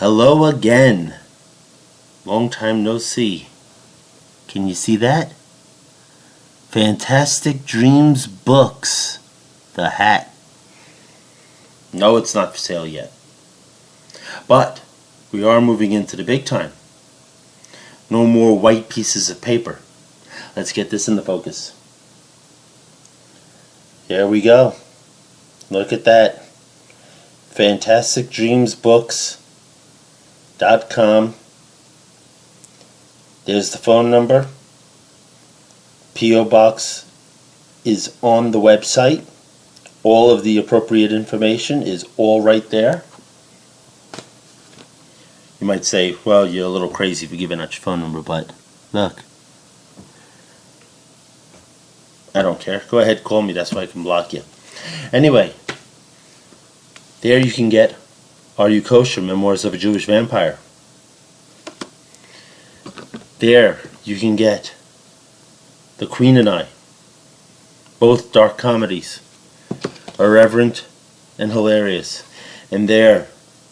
Hello again. Long time no see. Can you see that? Fantastic Dreams Books. The hat. No, it's not for sale yet. But we are moving into the big time. No more white pieces of paper. Let's get this into focus. Here we go. Look at that. FantasticDreamsBooks.com. There's the phone number. P.O. Box is on the website. All of the appropriate information is all right there. You might say, well, you're a little crazy for giving out your phone number, but look. I don't care. Go ahead, call me. That's why I can block you. Anyway, there you can get Are You Kosher? Memoirs of a Jewish Vampire. There you can get The Queen and I. Both dark comedies. Irreverent and hilarious. And there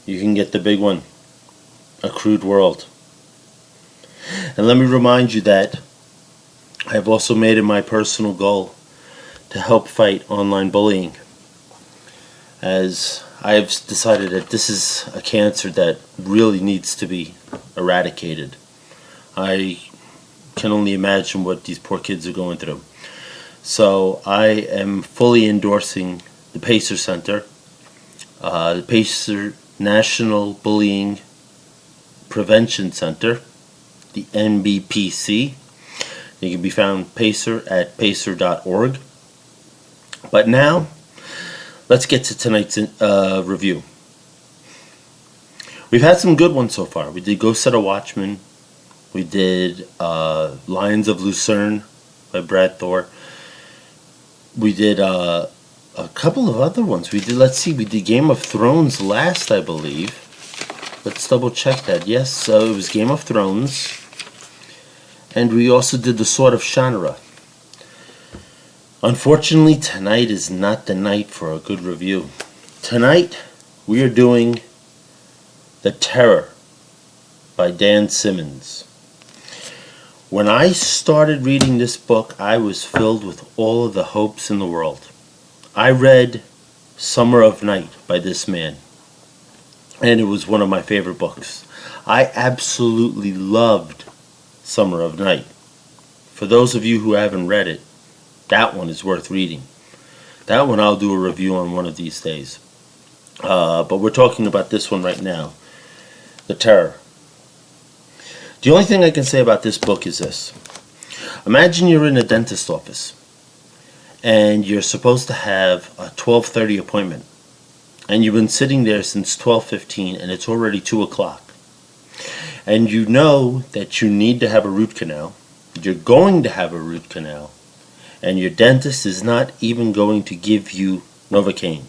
you can get the big one, A Crude World. And let me remind you that I have also made it my personal goal to help fight online bullying, as I have decided that this is a cancer that really needs to be eradicated. I can only imagine what these poor kids are going through. So I am fully endorsing the Pacer Center, the Pacer National Bullying Prevention Center, the NBPC. You can be found Pacer at pacer.org. But now, let's get to tonight's review. We've had some good ones so far. We did Ghost of the Watchman. We did Lions of Lucerne by Brad Thor. We did a couple of other ones. We did Game of Thrones last, I believe. Let's double check that. Yes, so it was Game of Thrones. And we also did The Sword of Shannara. Unfortunately, tonight is not the night for a good review. Tonight, we are doing The Terror by Dan Simmons. When I started reading this book, I was filled with all of the hopes in the world. I read Summer of Night by this man, and it was one of my favorite books. I absolutely loved Summer of Night. For those of you who haven't read it, that one is worth reading. That one I'll do a review on one of these days. But we're talking about this one right now, The Terror. The only thing I can say about this book is this. Imagine you're in a dentist office and you're supposed to have a 12:30 appointment, and you've been sitting there since 12:15 and it's already 2 o'clock. And you know that you need to have a root canal, you're going to have a root canal, and your dentist is not even going to give you Novocaine.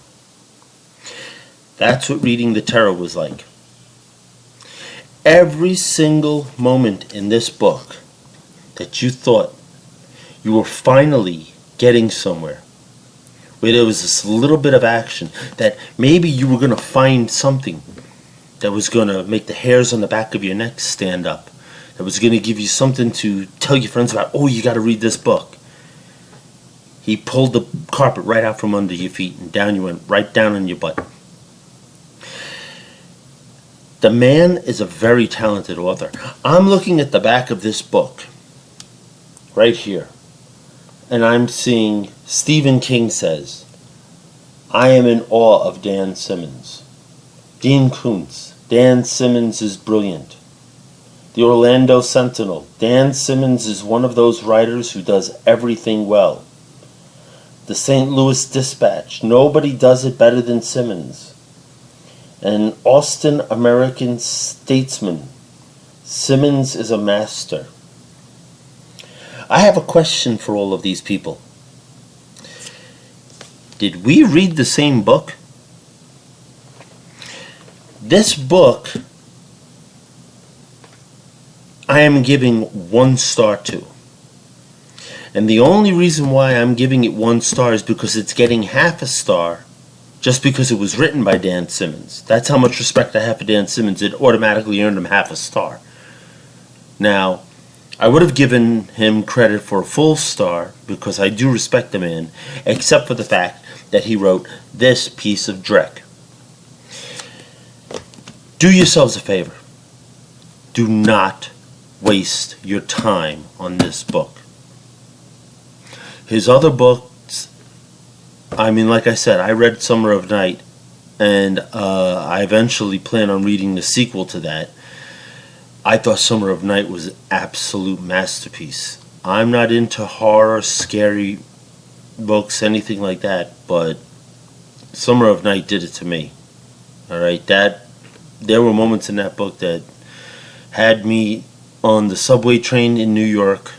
That's what reading The Terror was like. Every single moment in this book that you thought you were finally getting somewhere, where there was this little bit of action, that maybe you were going to find something that was going to make the hairs on the back of your neck stand up, that was going to give you something to tell your friends about, oh, you got to read this book. He pulled the carpet right out from under your feet, and down you went, right down on your butt. The man is a very talented author. I'm looking at the back of this book, right here, and I'm seeing Stephen King says, I am in awe of Dan Simmons. Dean Koontz, Dan Simmons is brilliant. The Orlando Sentinel, Dan Simmons is one of those writers who does everything well. The St. Louis Dispatch, nobody does it better than Simmons. An Austin American Statesman, Simmons is a master. I have a question for all of these people. Did we read the same book? This book, I am giving 1 star to. And the only reason why I'm giving it 1 star is because it's getting half a star just because it was written by Dan Simmons. That's how much respect I have for Dan Simmons. It automatically earned him half a star. Now, I would have given him credit for a full star because I do respect the man, except for the fact that he wrote this piece of drek. Do yourselves a favor. Do not waste your time on this book. His other books, I mean, like I said, I read Summer of Night, and I eventually plan on reading the sequel to that. I thought Summer of Night was an absolute masterpiece. I'm not into horror, scary books, anything like that, but Summer of Night did it to me. Alright, there were moments in that book that had me on the subway train in New York.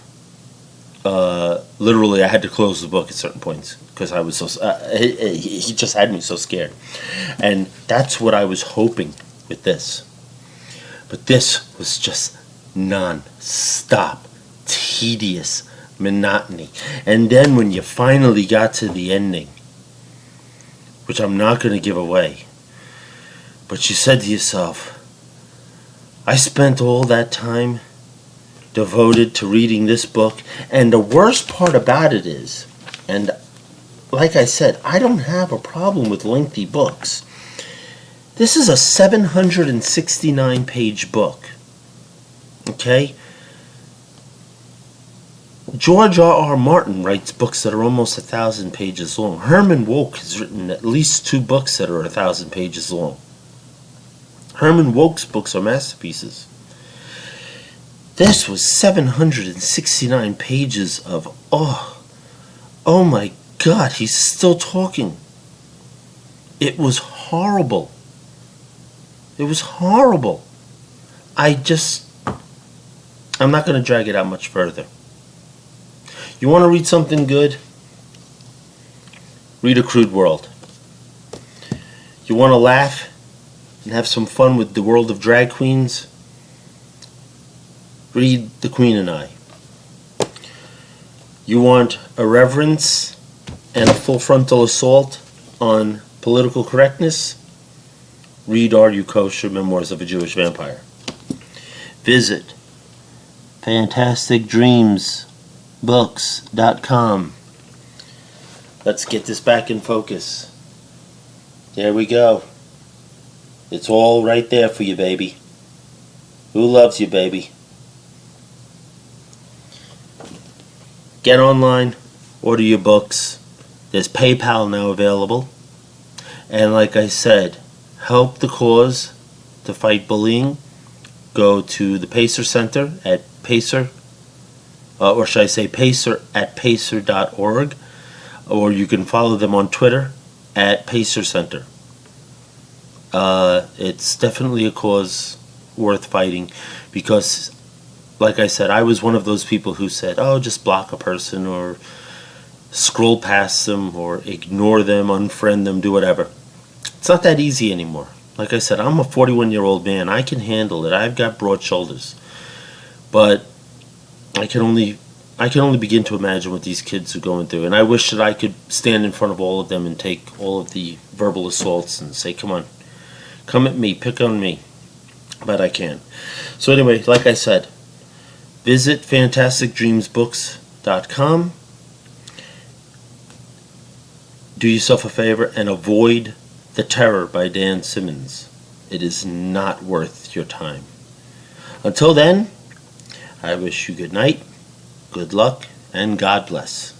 Literally, I had to close the book at certain points because I was so. He just had me so scared, and that's what I was hoping with this. But this was just non-stop, tedious monotony. And then when you finally got to the ending, which I'm not going to give away, but you said to yourself, I spent all that time devoted to reading this book, and the worst part about it is, and like I said, I don't have a problem with lengthy books. This is a 769-page book. Okay? George R.R. Martin writes books that are almost 1,000 pages long. Herman Wouk has written at least 2 books that are 1,000 pages long. Herman Wouk's books are masterpieces. This was 769 pages of, oh my God, he's still talking. It was horrible. It was horrible. I'm not going to drag it out much further. You want to read something good? Read A Crude World. You want to laugh and have some fun with the world of drag queens? Read The Queen and I. You want irreverence and a full frontal assault on political correctness? Read Are You Kosher? Memoirs of a Jewish Vampire. Visit fantasticdreamsbooks.com. Let's get this back in focus. There we go. It's all right there for you, baby. Who loves you, baby? Get online, order your books. There's PayPal now available. And like I said, help the cause to fight bullying. Go to the Pacer Center at Pacer, or should I say Pacer at pacer.org, or you can follow them on Twitter at Pacer Center. It's definitely a cause worth fighting because, like I said, I was one of those people who said, just block a person or scroll past them or ignore them, unfriend them, do whatever. It's not that easy anymore. Like I said, I'm a 41-year-old man. I can handle it. I've got broad shoulders. But I can only begin to imagine what these kids are going through. And I wish that I could stand in front of all of them and take all of the verbal assaults and say, come on, come at me, pick on me. But I can't. So anyway, like I said, visit fantasticdreamsbooks.com. Do yourself a favor and avoid The Terror by Dan Simmons. It is not worth your time. Until then, I wish you good night, good luck, and God bless.